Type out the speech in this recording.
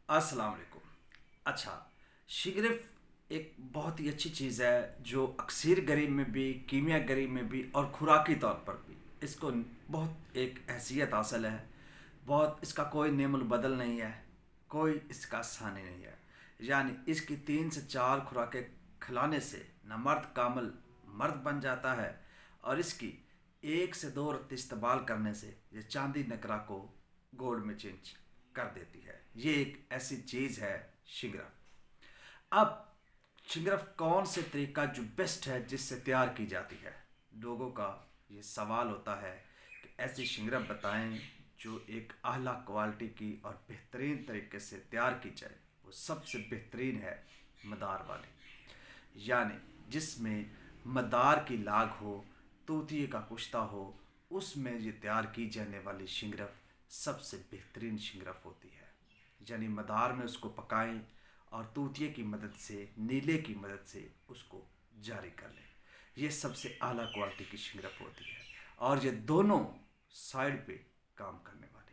السلام علیکم۔ اچھا، شگرف ایک بہت ہی اچھی چیز ہے جو اکثیر گری میں بھی، کیمیا گری میں بھی اور خوراکی طور پر بھی اس کو بہت ایک حیثیت حاصل ہے۔ بہت اس کا کوئی نعم البدل نہیں ہے، کوئی اس کا ثانی نہیں ہے۔ یعنی اس کی 3 سے 4 خوراکیں کھلانے سے نہ مرد کامل مرد بن جاتا ہے، اور اس کی 1 سے 2 رت استعمال کرنے سے یہ چاندی نکرا کو گولڈ میں چینج کر دیتی ہے۔ یہ ایک ایسی چیز ہے شگرف۔ اب شگرف کون سے طریقہ جو بیسٹ ہے جس سے تیار کی جاتی ہے؟ لوگوں کا یہ سوال ہوتا ہے کہ ایسی شگرف بتائیں جو ایک اعلیٰ کوالٹی کی اور بہترین طریقے سے تیار کی جائے۔ وہ سب سے بہترین ہے مدار والی، یعنی جس میں مدار کی لاگ ہو، طوطیے کا کشتہ ہو، اس میں یہ تیار کی جانے والی شگرف سب سے بہترین شگرف ہوتی ہے۔ یعنی مدار میں اس کو پکائیں اور طوطیے کی مدد سے، نیلے کی مدد سے اس کو جاری کر لیں۔ یہ سب سے اعلیٰ کوالٹی کی شگرف ہوتی ہے، اور یہ دونوں سائڈ پہ کام کرنے والی